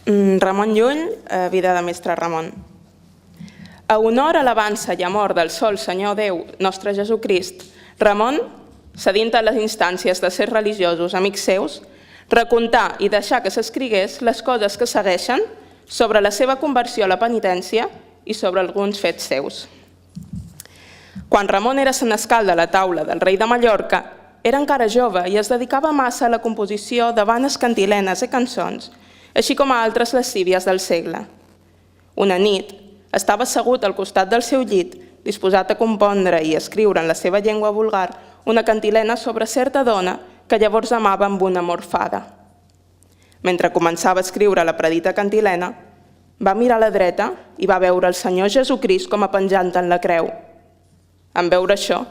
Ramon Llull, vida de mestre Ramon. A honor, alabança i amor del sol Senyor Déu, nostre Jesucrist, Ramon, cedint a les instàncies de ser religiosos amics seus, recontà i deixar que s'escrigués les coses que segueixen sobre la seva conversió a la penitència i sobre alguns fets seus. Quan Ramon era senescal de la taula del rei de Mallorca, era encara jove i es dedicava massa a la composició de vanes cantilenes i cançons, així com a altres lascívies del segle. Una nit, estava assegut al costat del seu llit, disposat a compondre i escriure en la seva llengua vulgar una cantilena sobre certa dona que llavors amava amb una amor fada. Mentre començava a escriure la predita cantilena, va mirar a la dreta i va veure el Senyor Jesucrist com a penjant en la creu. En veure això,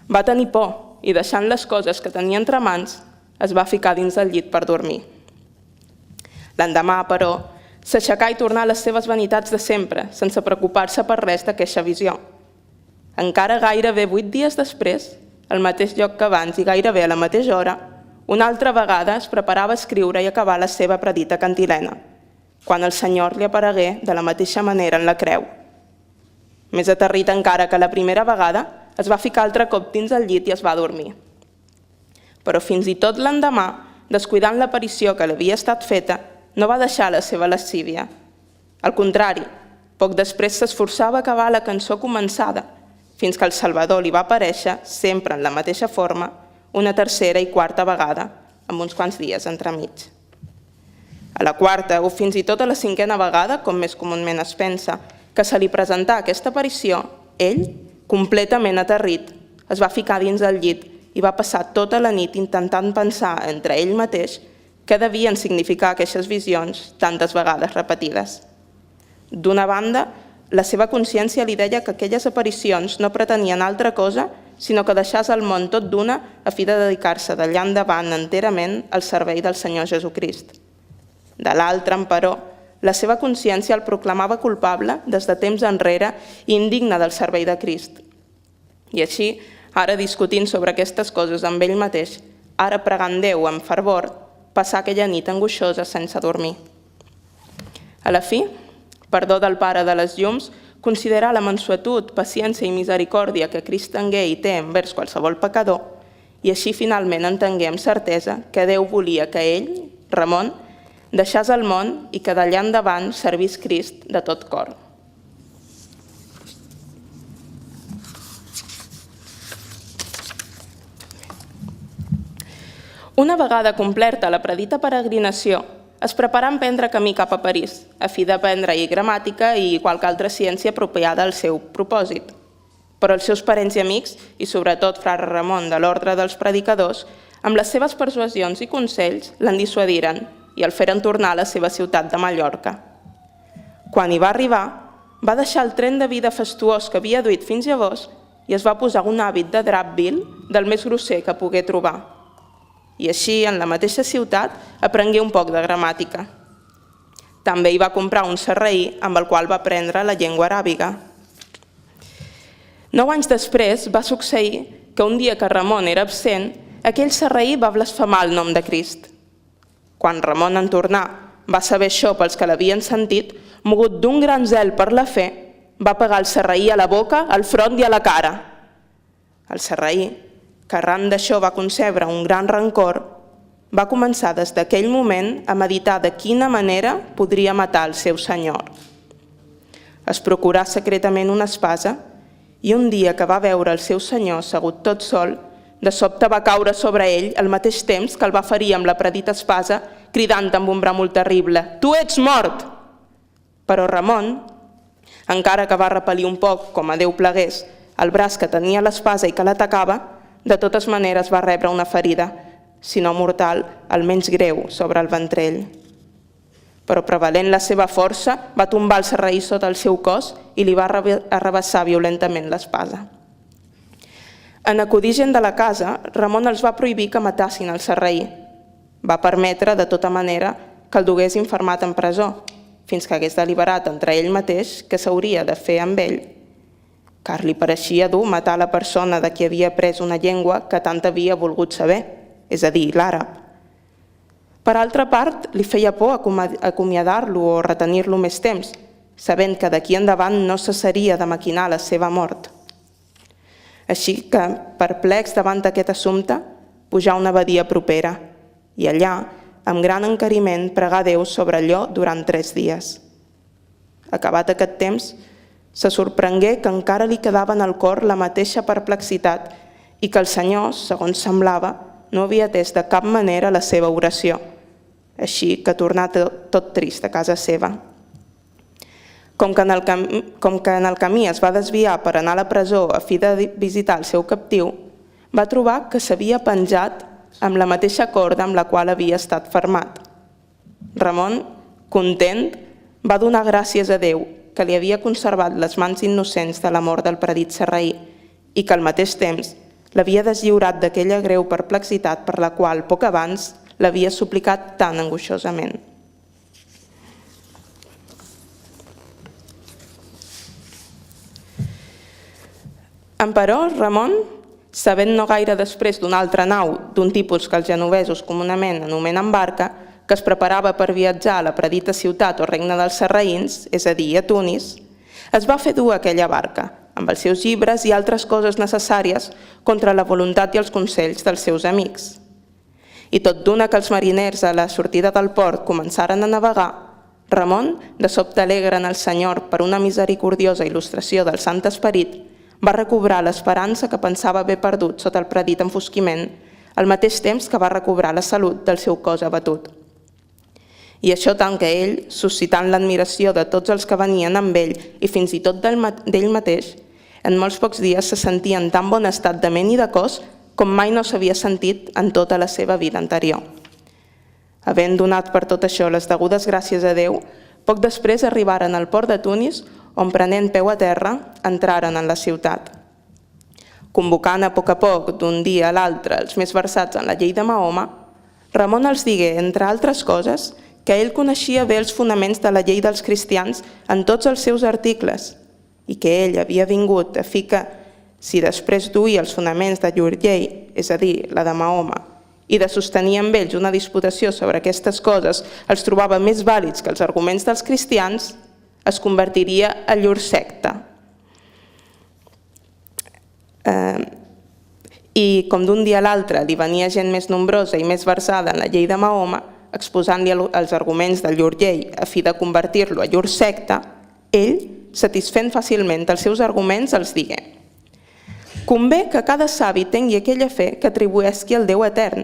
va tenir por i, deixant les coses que tenia entre mans, es va ficar dins del llit per dormir. L'endemà, però, s'aixecà i tornà a les seves vanitats de sempre, sense preocupar-se per res d'aquesta visió. Encara gairebé 8 dies després, al mateix lloc que abans i gairebé a la mateixa hora, una altra vegada es preparava a escriure i acabar la seva predita cantilena, quan el Senyor li aparegué de la mateixa manera en la creu. Més aterrit encara que la primera vegada, es va ficar altre cop dins el llit i es va dormir. Però fins i tot l'endemà, descuidant l'aparició que li havia estat feta, no va deixar la seva lascívia. Al contrari, poc després s'esforçava a acabar la cançó començada, fins que el Salvador li va aparèixer, sempre en la mateixa forma, una tercera i quarta vegada, amb uns quants dies entremig. A la quarta, o fins i tot a la cinquena vegada, com més comúment es pensa, que se li presentà aquesta aparició, ell, completament aterrit, es va ficar dins del llit i va passar tota la nit intentant pensar entre ell mateix què devien significar aquestes visions tantes vegades repetides. D'una banda, la seva consciència li deia que aquelles aparicions no pretenien altra cosa sinó que deixàs el món tot d'una a fi de dedicar-se d'allà endavant enterament al servei del Senyor Jesucrist. De l'altra, emperò, la seva consciència el proclamava culpable des de temps enrere i indigne del servei de Crist. I així, ara discutint sobre aquestes coses amb ell mateix, ara pregant Déu amb fervor, passar aquella nit angoixosa sense dormir. A la fi, perdó del Pare de les Llums, considerar la mansuetud, paciència i misericòrdia que Crist tengué i té envers qualsevol pecador, i així finalment entengué amb certesa que Déu volia que ell, Ramon, deixàs el món i que d'allà endavant servís Crist de tot cor. Una vegada complerta la predita peregrinació, es preparà a emprendre camí cap a París, a fi d'aprendre-hi gramàtica i qualque altra ciència apropiada al seu propòsit. Però els seus parents i amics, i sobretot frare Ramon de l'Ordre dels Predicadors, amb les seves persuasions i consells, l'en dissuadiren i el feren tornar a la seva ciutat de Mallorca. Quan hi va arribar, va deixar el tren de vida fastuós que havia duit fins llavors i es va posar un hàbit de drap vil del més grosser que pogué trobar. I així, en la mateixa ciutat, aprengué un poc de gramàtica. També hi va comprar un sarraí amb el qual va aprendre la llengua aràbiga. 9 anys després va succeir que un dia que Ramon era absent, aquell sarraí va blasfemar el nom de Crist. Quan Ramon en tornà, va saber això pels que l'havien sentit, mogut d'un gran zel per la fe, va pegar el sarraí a la boca, al front i a la cara. El sarraí, que arran d'això va concebre un gran rancor, va començar des d'aquell moment a meditar de quina manera podria matar el seu senyor. Es procurà secretament una espasa i un dia que va veure el seu senyor assegut tot sol, de sobte va caure sobre ell al mateix temps que el va ferir amb la predita espasa, cridant amb un bramul terrible: «Tu ets mort!» Però Ramon, encara que va repel·lir un poc, com a Déu plegués, el braç que tenia l'espasa i que l'atacava, de totes maneres va rebre una ferida, si no mortal, almenys greu, sobre el ventrell. Però prevalent la seva força, va tombar el sarraí sota el seu cos i li va arrabassar violentament l'espasa. En acudir gent de la casa, Ramon els va prohibir que matassin el sarraí. Va permetre, de tota manera, que el dugués infermat en presó, fins que hagués deliberat entre ell mateix què s'hauria de fer amb ell, car li pareixia dur matar la persona de qui havia après una llengua que tant havia volgut saber, és a dir, l'àrab. Per altra part, li feia por acomiadar-lo o retenir-lo més temps, sabent que d'aquí endavant no cessaria de maquinar la seva mort. Així que, perplex davant d'aquest assumpte, pujà a una abadia propera i allà, amb gran encariment, pregar a Déu sobre allò durant 3 dies. Acabat aquest temps, se sorprengué que encara li quedava en el cor la mateixa perplexitat i que el Senyor, segons semblava, no havia atès de cap manera la seva oració. Així que tornà tot trist a casa seva. Com que en el camí es va desviar per anar a la presó a fi de visitar el seu captiu, va trobar que s'havia penjat amb la mateixa corda amb la qual havia estat fermat. Ramon, content, va donar gràcies a Déu que li havia conservat les mans innocents de la mort del predit sarraí i que al mateix temps l'havia deslliurat d'aquella greu perplexitat per la qual, poc abans, l'havia suplicat tan angoixosament. Emperò, Ramon, sabent no gaire després d'una altra nau d'un tipus que els genovesos comunament anomenen barca, que es preparava per viatjar a la predita ciutat o regne dels sarraïns, és a dir, a Tunis, es va fer dur aquella barca, amb els seus llibres i altres coses necessàries contra la voluntat i els consells dels seus amics. I tot d'una que els mariners a la sortida del port començaren a navegar, Ramon, de sobte alegre en el Senyor per una misericordiosa il·lustració del Sant Esperit, va recobrar l'esperança que pensava haver perdut sota el predit enfosquiment, al mateix temps que va recobrar la salut del seu cos abatut. I això tant que ell, suscitant l'admiració de tots els que venien amb ell i fins i tot d'ell mateix, en molts pocs dies se sentia en tan bon estat de ment i de cos com mai no s'havia sentit en tota la seva vida anterior. Havent donat per tot això les degudes gràcies a Déu, poc després arribaren al port de Tunis, on prenent peu a terra, entraren en la ciutat. Convocant a poc, d'un dia a l'altre, els més versats en la llei de Mahoma, Ramon els digué, entre altres coses, que ell coneixia bé els fonaments de la llei dels cristians en tots els seus articles i que ell havia vingut a fi que, si després d'oir els fonaments de llur llei, és a dir, la de Mahoma, i de sostenir amb ells una disputació sobre aquestes coses els trobava més vàlids que els arguments dels cristians, es convertiria a llur secta. I com d'un dia a l'altre li venia gent més nombrosa i més versada en la llei de Mahoma, exposant-li els arguments de llur llei a fi de convertir-lo a llur secta, ell, satisfent fàcilment els seus arguments, els digué: convé que cada savi tingui aquella fe que atribueixi al Déu etern,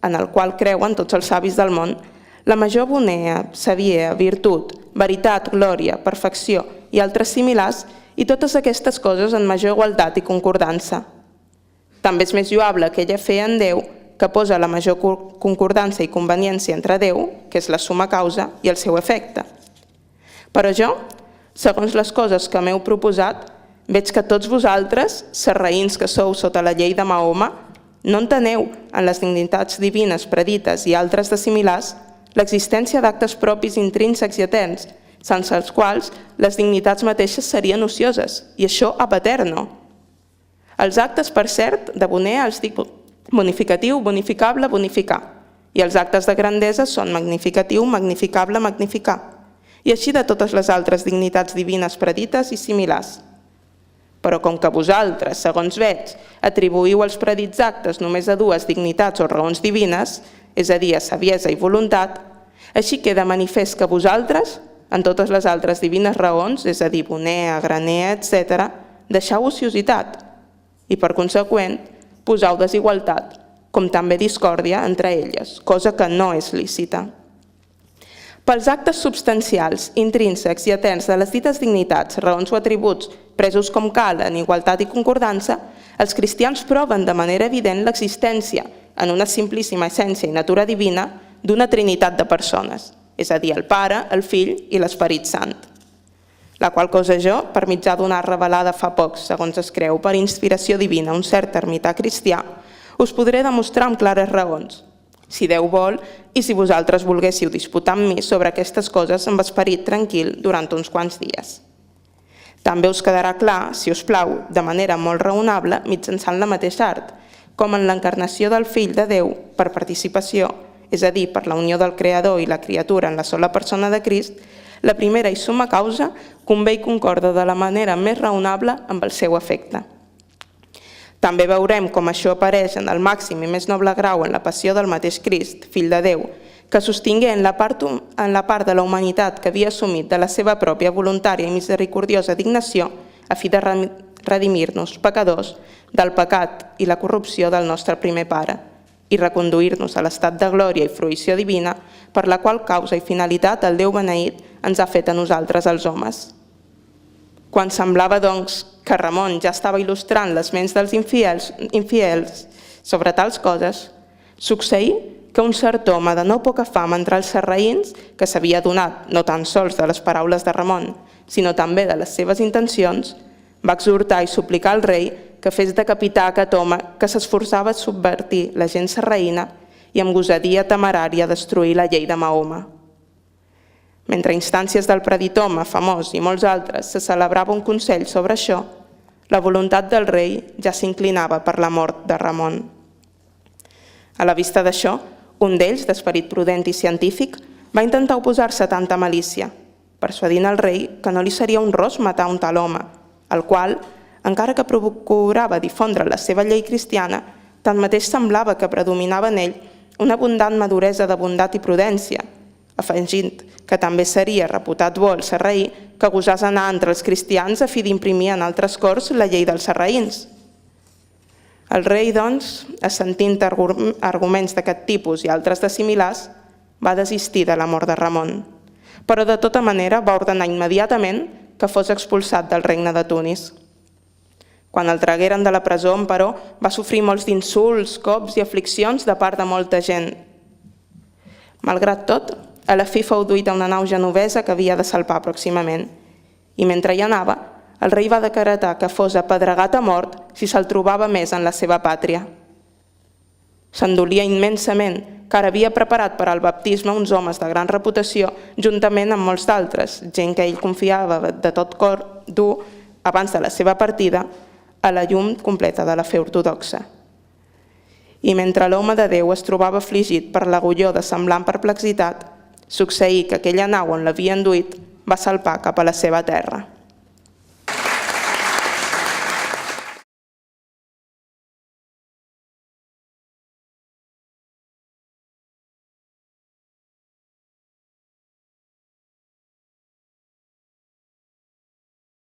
en el qual creuen tots els savis del món, la major bonea, saviesa, virtut, veritat, glòria, perfecció i altres similars, i totes aquestes coses en major igualtat i concordança. També és més lloable aquella fe en Déu que posa la major concordança i conveniència entre Déu, que és la suma causa, i el seu efecte. Però jo, segons les coses que m'heu proposat, veig que tots vosaltres, sarraïns que sou sota la llei de Mahoma, no enteneu en les dignitats divines predites i altres de similars l'existència d'actes propis intrínsecs i eterns, sense els quals les dignitats mateixes serien ocioses, i això ab eterno. Els actes, per cert, de bonea els dic bonificatiu, bonificable, bonificar, i els actes de grandesa són magnificatiu, magnificable, magnificar, i així de totes les altres dignitats divines predites i similars. Però com que vosaltres, segons veig, atribuïu els predits actes només a dues dignitats o raons divines, és a dir, a saviesa i voluntat, així queda manifest que vosaltres, en totes les altres divines raons, és a dir, bonea, granea, etc., deixau ociositat i, per conseqüent, posau desigualtat, com també discòrdia entre elles, cosa que no és lícita. Pels actes substancials, intrínsecs i eterns de les dites dignitats, raons o atributs presos com cal en igualtat i concordança, els cristians proven de manera evident l'existència, en una simplíssima essència i natura divina, d'una trinitat de persones, és a dir, el Pare, el Fill i l'Esperit Sant. La qual cosa jo, per mitjà d'una revelada fa pocs, segons es creu, per inspiració divina un cert ermità cristià, us podré demostrar amb clares raons, si Déu vol i si vosaltres volguéssiu disputar amb mi sobre aquestes coses amb esperit tranquil durant uns quants dies. També us quedarà clar, si us plau, de manera molt raonable, mitjançant la mateixa art, com en l'encarnació del Fill de Déu per participació, és a dir, per la unió del Creador i la criatura en la sola persona de Crist, la primera i summa causa convé i concorda de la manera més raonable amb el seu efecte. També veurem com això apareix en el màxim i més noble grau en la passió del mateix Crist, fill de Déu, que sostingué en la part de la humanitat que havia assumit de la seva pròpia voluntària i misericordiosa dignació a fi de redimir-nos, pecadors, del pecat i la corrupció del nostre primer pare i reconduir-nos a l'estat de glòria i fruïció divina per la qual causa i finalitat el Déu beneït ens ha fet a nosaltres els homes. Quan semblava, doncs, que Ramon ja estava il·lustrant les ments dels infiels sobre tals coses, succeí que un cert home de no poca fama entre els sarraïns, que s'havia donat no tan sols de les paraules de Ramon, sinó també de les seves intencions, va exhortar i suplicar al rei que fes decapitar aquest home que s'esforçava a subvertir la gent sarraïna i amb gosadia temerària destruir la llei de Mahoma. Mentre a instàncies del predit home famós i molts altres se celebrava un consell sobre això, la voluntat del rei ja s'inclinava per la mort de Ramon. A la vista d'això, un d'ells, d'esperit prudent i científic, va intentar oposar-se a tanta malícia, persuadint al rei que no li seria honrós matar un tal home, el qual, encara que procurava difondre la seva llei cristiana, tanmateix semblava que predominava en ell una abundant maduresa de bondat i prudència, afegint que també seria reputat bo el sarraí que gosés anar entre els cristians a fi d'imprimir en altres corts la llei dels sarraïns. El rei, doncs, assentint arguments d'aquest tipus i altres de similars, va desistir de la mort de Ramon, però de tota manera va ordenar immediatament que fos expulsat del regne de Tunis. Quan el tragueren de la presó, però, va sofrir molts d'insults, cops i afliccions de part de molta gent. Malgrat tot, a la fi fou duit a una nau genovesa que havia de salpar pròximament, i mentre hi anava, el rei va decretar que fos apedregat a mort si se'l trobava més en la seva pàtria. S'endolia immensament, car havia preparat per al baptisme uns homes de gran reputació, juntament amb molts d'altres, gent que ell confiava de tot cor dur, abans de la seva partida, a la llum completa de la fe ortodoxa. I mentre l'home de Déu es trobava afligit per l'agulló de semblant perplexitat, succeí que aquella nau on l'havien duit va salpar cap a la seva terra.